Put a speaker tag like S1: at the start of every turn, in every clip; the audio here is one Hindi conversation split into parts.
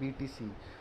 S1: BTC۔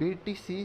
S1: BTC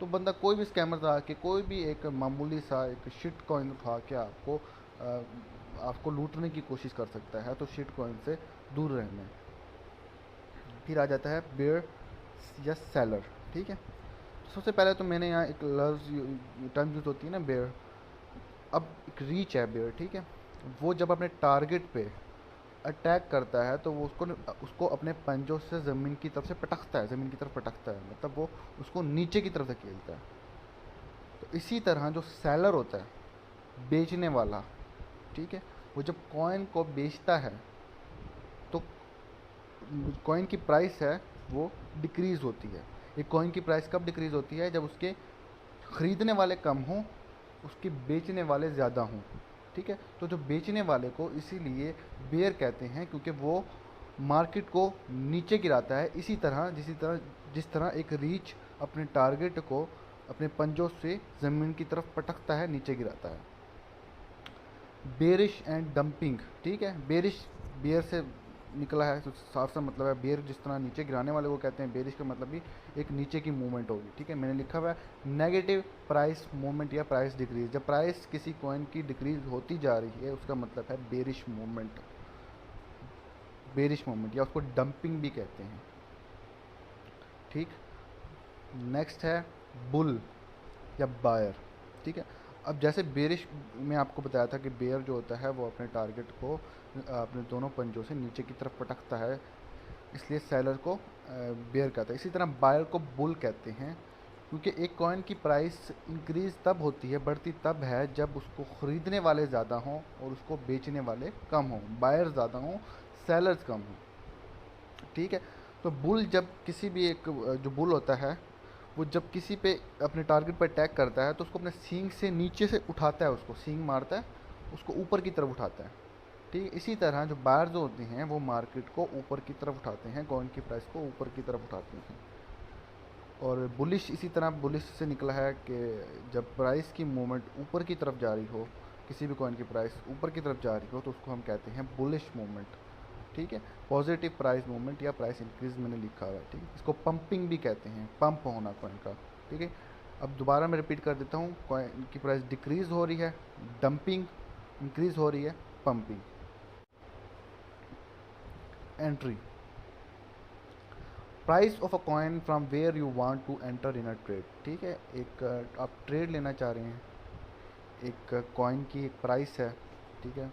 S1: तो बंदा कोई भी स्कैमर आके कोई भी एक मामूली सा एक शिट कॉइन उठा के आपको लूटने की कोशिश कर सकता है, तो शिट कॉइन से दूर रहना है। फिर आ जाता है बेयर या सेलर, ठीक है। तो सबसे पहले तो मैंने यहाँ एक लफ्ज़ टर्म यूज़ होती है ना बेयर, अब एक रीच है बेयर, ठीक है। वो जब अपने टारगेट पे अटैक करता है तो वो उसको अपने पंजों से ज़मीन की तरफ से पटकता है, ज़मीन की तरफ पटकता है, मतलब वो उसको नीचे की तरफ धकेलता है। तो इसी तरह जो सेलर होता है, बेचने वाला, ठीक है, वो जब कॉइन को बेचता है तो कॉइन की प्राइस है वो डिक्रीज़ होती है। एक कॉइन की प्राइस कब डिक्रीज़ होती है? जब उसके ख़रीदने वाले कम हों, उसके बेचने वाले ज़्यादा हों, ठीक है। तो जो बेचने वाले को इसीलिए बेयर कहते हैं, क्योंकि वो मार्केट को नीचे गिराता है। जिस तरह एक रीछ अपने टारगेट को अपने पंजों से ज़मीन की तरफ पटकता है, नीचे गिराता है। बेरिश एंड डंपिंग, ठीक है। बेरिश बेयर से निकला है, तो साफ सा मतलब है बेयर जिस तरह नीचे गिराने वाले को कहते हैं, बेरिश का मतलब भी एक नीचे की मूवमेंट होगी, ठीक है। मैंने लिखा हुआ है नेगेटिव प्राइस मूवमेंट या प्राइस डिक्रीज। जब प्राइस किसी कॉइन की डिक्रीज होती जा रही है उसका मतलब है बेरिश मूवमेंट, या उसको डंपिंग भी कहते हैं, ठीक। नेक्स्ट है बुल या बायर, ठीक है। अब जैसे बेरिश में आपको बताया था कि बेयर जो होता है वो अपने टारगेट को अपने दोनों पंजों से नीचे की तरफ पटकता है, इसलिए सेलर को बेयर कहता है। इसी तरह बायर को बुल कहते हैं, क्योंकि एक कॉइन की प्राइस इंक्रीज़ तब होती है, बढ़ती तब है जब उसको ख़रीदने वाले ज़्यादा हों और उसको बेचने वाले कम हों, बायर ज़्यादा हों, सेलर्स कम हों, ठीक है। तो बुल जब किसी भी एक जो बुल होता है वो जब किसी पे अपने टारगेट पर अटैक करता है तो उसको अपने सींग से नीचे से उठाता है, उसको सींग मारता है, उसको ऊपर की तरफ उठाता है, ठीक है। इसी तरह जो बायर जो होते हैं वो मार्केट को ऊपर की तरफ उठाते हैं, कॉइन की प्राइस को ऊपर की तरफ उठाते हैं। और बुलिश इसी तरह बुलिश से निकला है कि जब प्राइस की मूवमेंट ऊपर की तरफ जा रही हो, किसी भी कॉइन की प्राइस ऊपर की तरफ जा रही हो, तो उसको हम कहते हैं बुलिश मूवमेंट, ठीक है। पॉजिटिव प्राइस मूवमेंट या प्राइस इंक्रीज मैंने लिखा हुआ है, ठीक है। इसको पंपिंग भी कहते हैं, पंप होना कॉइन का, ठीक है। अब दोबारा मैं रिपीट कर देता हूँ, कॉइन की प्राइस डिक्रीज हो रही है डंपिंग, इंक्रीज हो रही है pumping. Entry, price of a coin from where you want to enter in a trade, ठीक है। एक आप ट्रेड लेना चाह रहे हैं, एक कॉइन की एक प्राइस है, ठीक है।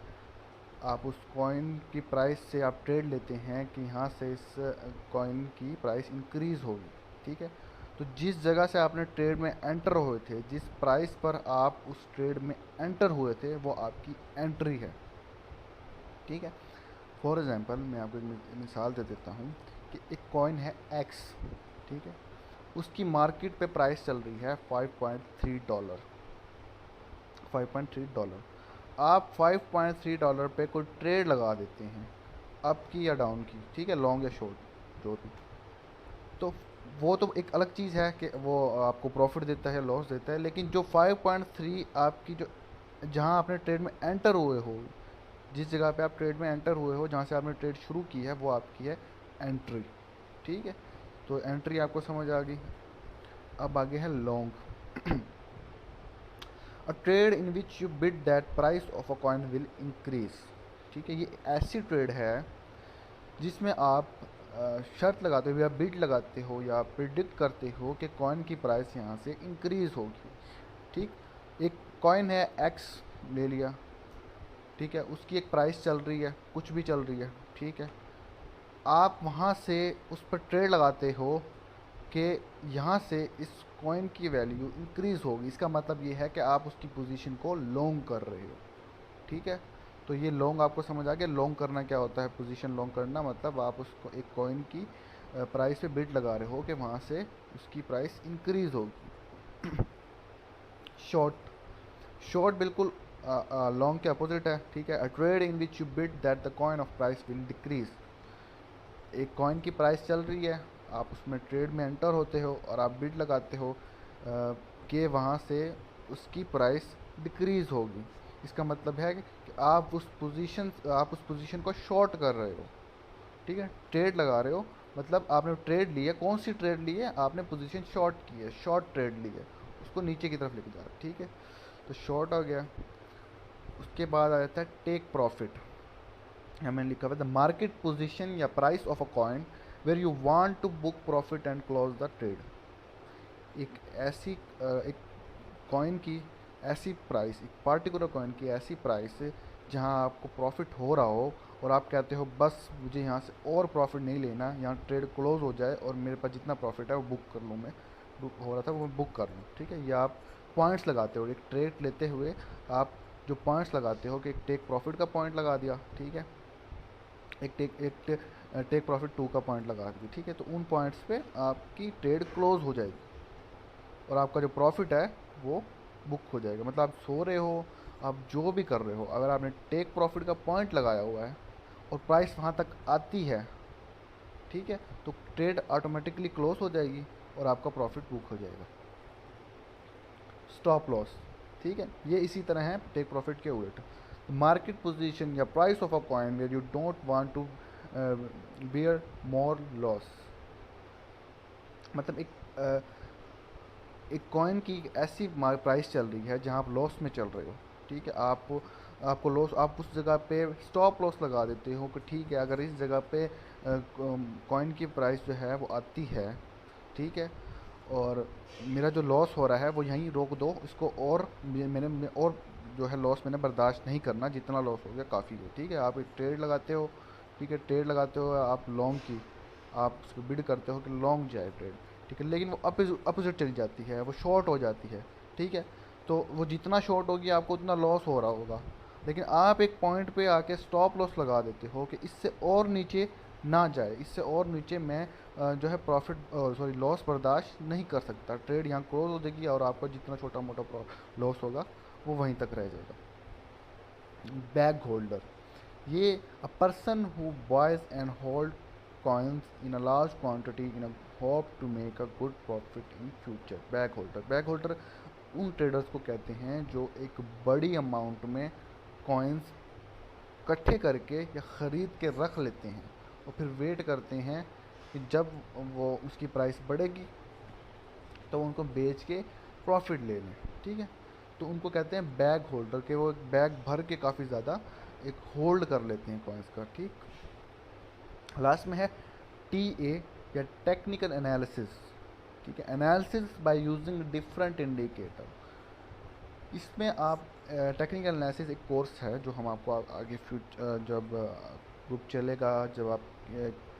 S1: आप उस कॉइन की प्राइस से आप ट्रेड लेते हैं कि यहाँ से इस कॉइन की प्राइस इंक्रीज़ होगी, ठीक है। तो जिस जगह से आपने ट्रेड में एंटर हुए थे, जिस प्राइस पर आप उस ट्रेड में एंटर हुए थे, वो आपकी एंट्री है, ठीक है। फॉर एग्जांपल मैं आपको एक मिसाल दे देता हूँ कि एक कॉइन है एक्स, ठीक है। उसकी मार्केट पे प्राइस चल रही है $5.3, $5.3। आप $5.3 पे कोई ट्रेड लगा देते हैं, अप की या डाउन की, ठीक है, लॉन्ग या शॉर्ट जो भी। तो वो तो एक अलग चीज़ है कि वो आपको प्रॉफिट देता है लॉस देता है, लेकिन जो 5.3 आपकी जो जहाँ आपने ट्रेड में एंटर हुए हो, जिस जगह पे आप ट्रेड में एंटर हुए हो, जहाँ से आपने ट्रेड शुरू की है, वो आपकी है एंट्री, ठीक है। तो एंट्री आपको समझ आ गई। अब आगे है long, a trade in which you bid that price of a coin will increase, ठीक है। ये ऐसी ट्रेड है जिसमें आप शर्त लगाते हो या बिड लगाते हो या प्रिडिक्ट करते हो कि कॉइन की प्राइस यहाँ से इंक्रीज़ होगी, ठीक। एक कॉइन है एक्स ले लिया, ठीक है, उसकी एक प्राइस चल रही है, कुछ भी चल रही है, ठीक है। आप वहाँ से उस पर ट्रेड लगाते हो कि यहाँ से इस कॉइन की वैल्यू इंक्रीज़ होगी, इसका मतलब ये है कि आप उसकी पोजीशन को लॉन्ग कर रहे हो, ठीक है। तो ये लॉन्ग आपको समझ आ गया। लॉन्ग करना क्या होता है? पोजीशन लॉन्ग करना मतलब आप उसको एक कॉइन की प्राइस पे बिड लगा रहे हो कि वहाँ से उसकी प्राइस इंक्रीज़ होगी। शॉर्ट बिल्कुल लॉन्ग के अपोजिट है, ठीक है। अ trade in which you bid that the coin of price will decrease, एक कॉइन की प्राइस चल रही है, आप उसमें ट्रेड में एंटर होते हो और आप बिड लगाते हो कि वहाँ से उसकी प्राइस डिक्रीज़ होगी। इसका मतलब है कि आप उस पोजीशन को शॉर्ट कर रहे हो, ठीक है, ट्रेड लगा रहे हो मतलब आपने ट्रेड ली है, कौन सी ट्रेड ली है, आपने पोजीशन शॉर्ट की है, शॉर्ट ट्रेड ली है, उसको नीचे की तरफ लेके जा रहा है, ठीक है। तो शॉर्ट हो गया। उसके बाद आ जाता है टेक प्रॉफिट। यहाँ मैंने लिखा हुआ है द मार्केट पोजीशन या price of a coin where you want to book profit and close the trade. एक कॉइन की ऐसी प्राइस, एक पार्टिकुलर कॉइन की ऐसी प्राइस जहाँ आपको प्रॉफिट हो रहा हो और आप कहते हो बस मुझे यहाँ से और प्रॉफिट नहीं लेना, यहाँ ट्रेड क्लोज हो जाए और मेरे पास जितना प्रॉफिट है वो बुक कर लूँ, मैं बुक हो रहा था वो बुक कर लूँ, ठीक है। या आप पॉइंट्स लगाते हो, एक ट्रेड लेते हुए आप जो पॉइंट्स लगाते हो कि एक टेक प्रॉफिट का पॉइंट लगा दिया, ठीक है, एक टेक प्रॉफिट 2 का पॉइंट लगा दिया, ठीक है। तो उन पॉइंट्स पे आपकी ट्रेड क्लोज हो जाएगी और आपका जो प्रॉफिट है वो बुक हो जाएगा। मतलब आप सो रहे हो, आप जो भी कर रहे हो, अगर आपने टेक प्रॉफिट का पॉइंट लगाया हुआ है और प्राइस वहाँ तक आती है, ठीक है, तो ट्रेड ऑटोमेटिकली क्लोज हो जाएगी और आपका प्रॉफिट बुक हो जाएगा। स्टॉप लॉस, ठीक है, ये इसी तरह है टेक प्रॉफिट के उलट। मार्केट पोजीशन या price of a coin where you don't want to bear more loss. मतलब एक कॉइन की ऐसी प्राइस चल रही है जहाँ आप लॉस में चल रहे हो, ठीक है। आपको लॉस, आप उस जगह पे स्टॉप लॉस लगा देते हो कि ठीक है, अगर इस जगह पे कॉइन की प्राइस जो है वो आती है, ठीक है, और मेरा जो लॉस हो रहा है वो यहीं रोक दो इसको, और और जो है लॉस मैंने बर्दाश्त नहीं करना, जितना लॉस हो गया काफ़ी है, ठीक है। आप एक ट्रेड लगाते हो, ठीक है, ट्रेड लगाते हो आप लॉन्ग की, आप उसको बिड करते हो कि लॉन्ग जाए ट्रेड, ठीक है, लेकिन वो अपोजिट चली जाती है, वो शॉर्ट हो जाती है, ठीक है। तो वो जितना शॉर्ट होगी आपको उतना लॉस हो रहा होगा, लेकिन आप एक पॉइंट पे आके स्टॉप लॉस लगा देते हो कि इससे और नीचे ना जाए, इससे और नीचे मैं जो है प्रॉफिट सॉरी लॉस बर्दाश्त नहीं कर सकता, ट्रेड यहाँ क्लोज हो जाएगी और आपका जितना छोटा मोटा लॉस होगा वो वहीं तक रह जाएगा। बैग होल्डर, ये a person who boys and hold coins in a large quantity in a hope to make a good profit in future। Bag holder उन ट्रेडर्स को कहते हैं जो एक बड़ी अमाउंट में कॉइन्स इकट्ठे करके या ख़रीद के रख लेते हैं और फिर वेट करते हैं कि जब वो उसकी प्राइस बढ़ेगी तो उनको बेच के प्रॉफिट ले लें, ठीक है। तो उनको कहते हैं बैग होल्डर, के वो बैग भर के काफ़ी ज़्यादा एक होल्ड कर लेते हैं कॉइन्स का, ठीक। लास्ट में है टी ए या टेक्निकल एनालिसिस, ठीक है, analysis by using different indicator. इसमें आप टेक्निकल एनालिसिस एक कोर्स है जो हम आपको आगे जब ग्रुप चलेगा, जब आप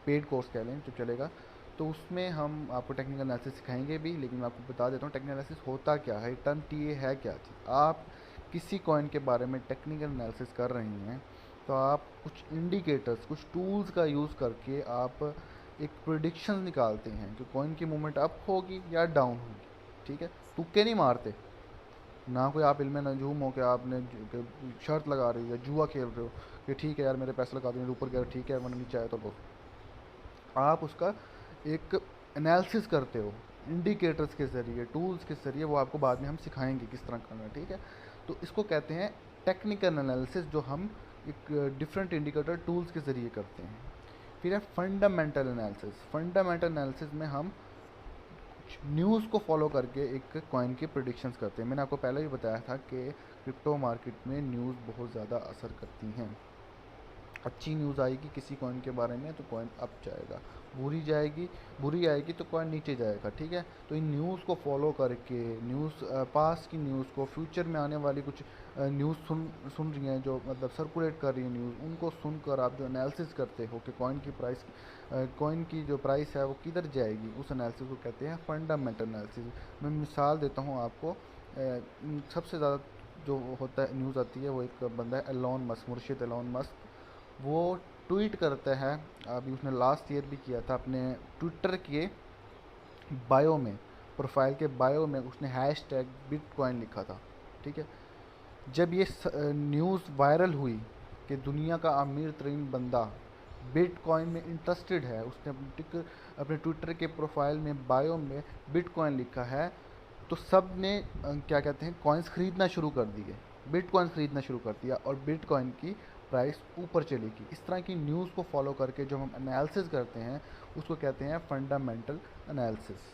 S1: पेड कोर्स कह लें जब चलेगा, तो उसमें हम आपको टेक्निकल एनालिसिस सिखाएंगे भी। लेकिन मैं आपको बता देता हूँ टेक्निकल एनालिसिस होता क्या है, टर्म टी ए है क्या चीज़। आप किसी कॉइन के बारे में टेक्निकल एनालिसिस कर रही हैं तो आप कुछ इंडिकेटर्स, कुछ टूल्स का यूज़ करके आप एक प्रिडिक्शन निकालते हैं कि कॉइन की मूवमेंट अप होगी या डाउन होगी, ठीक है। तुक्के नहीं मारते, ना कोई आप इल्म नजूम हो कि आपने शर्त लगा रही है, जुआ खेल रहे हो कि ठीक है यार मेरे पैसे लगा दिए ऊपर गया, ठीक है मैंने नीचे आया तो लो। आप उसका एक एनालिसिस करते हो इंडिकेटर्स के ज़रिए, टूल्स के ज़रिए, वो आपको बाद में हम सिखाएंगे किस तरह करना है, ठीक है। तो इसको कहते हैं टेक्निकल एनालिसिस, जो हम एक डिफरेंट इंडिकेटर टूल्स के ज़रिए करते हैं। फिर है फंडामेंटल एनालिसिस। फंडामेंटल एनालिसिस में हम न्यूज़ को फॉलो करके एक कॉइन की प्रिडिक्शंस करते हैं। मैंने आपको पहले भी बताया था कि क्रिप्टो मार्केट में न्यूज़ बहुत ज़्यादा असर करती हैं। अच्छी न्यूज़ आएगी किसी कॉइन के बारे में तो कॉइन अप जाएगा, बुरी आएगी तो कॉइन नीचे जाएगा, ठीक है। तो इन न्यूज़ को फॉलो करके, न्यूज़ पास की न्यूज़ को, फ्यूचर में आने वाली कुछ न्यूज़ सुन रही हैं जो मतलब सर्कुलेट कर रही है न्यूज़, उनको सुनकर आप जो एनालिसिस करते हो कि कॉइन की जो प्राइस है वो किधर जाएगी, उस एनालिसिस को कहते हैं फंडामेंटल एनालिसिस। मैं मिसाल देता हूँ आपको, सबसे ज़्यादा जो होता है न्यूज़ आती है वो एक बंदा है एलोन मस्क, मुर्शिद एलोन मस्क। वो ट्वीट करता है, अभी उसने लास्ट ईयर भी किया था, अपने ट्विटर के बायो में, प्रोफाइल के बायो में उसने हैशटैग बिटकॉइन लिखा था, ठीक है। जब ये न्यूज़ वायरल हुई कि दुनिया का अमीर तरीन बंदा बिटकॉइन में इंटरेस्टेड है, उसने अपने ट्विटर के प्रोफाइल में बायो में बिटकॉइन लिखा है, तो सब ने क्या कहते हैं कॉइन्स ख़रीदना शुरू कर दिए, बिटकॉइन ख़रीदना शुरू कर दिया और बिटकॉइन की प्राइस ऊपर चलेगी। इस तरह की न्यूज़ को फॉलो करके जो हम एनालिसिस करते हैं उसको कहते हैं फंडामेंटल एनालिसिस।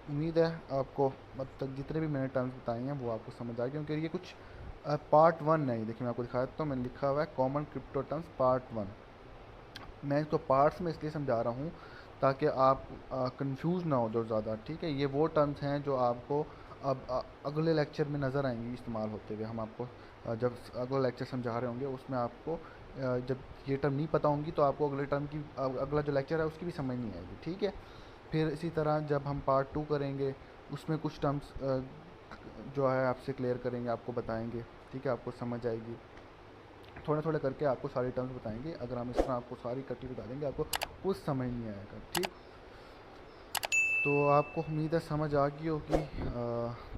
S1: उम्मीद है आपको मतलब जितने भी मैंने टर्म्स बताए हैं वो आपको समझ आ गए, क्योंकि ये कुछ पार्ट 1 नहीं, देखिए मैं आपको दिखा देता हूँ, मैंने लिखा हुआ है कॉमन क्रिप्टो टर्म्स पार्ट 1। मैं इसको पार्ट्स में इसलिए समझा रहा हूँ ताकि आप कंफ्यूज ना हो जो ज़्यादा, ठीक है। ये वो टर्म्स हैं जो आपको अब अगले लेक्चर में नज़र आएंगी इस्तेमाल होते हुए। हम आपको जब अगला लेक्चर समझा रहे होंगे उसमें आपको जब ये टर्म नहीं पता होंगी तो आपको अगले टर्म की अगला जो लेक्चर है उसकी भी समझ नहीं आएगी, ठीक है। फिर इसी तरह जब हम पार्ट 2 करेंगे उसमें कुछ टर्म्स जो है आपसे क्लियर करेंगे, आपको बताएंगे, ठीक है, आपको समझ आएगी। थोड़े थोड़े करके आपको सारी टर्म्स बताएंगे। अगर हम इस तरह आपको सारी इकट्ठी बता देंगे आपको कुछ समझ नहीं आएगा, ठीक। तो आपको उम्मीद है समझ आ गई होगी।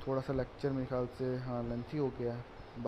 S1: थोड़ा सा लेक्चर मेरे ख्याल से हाँ लेंथी हो गया है,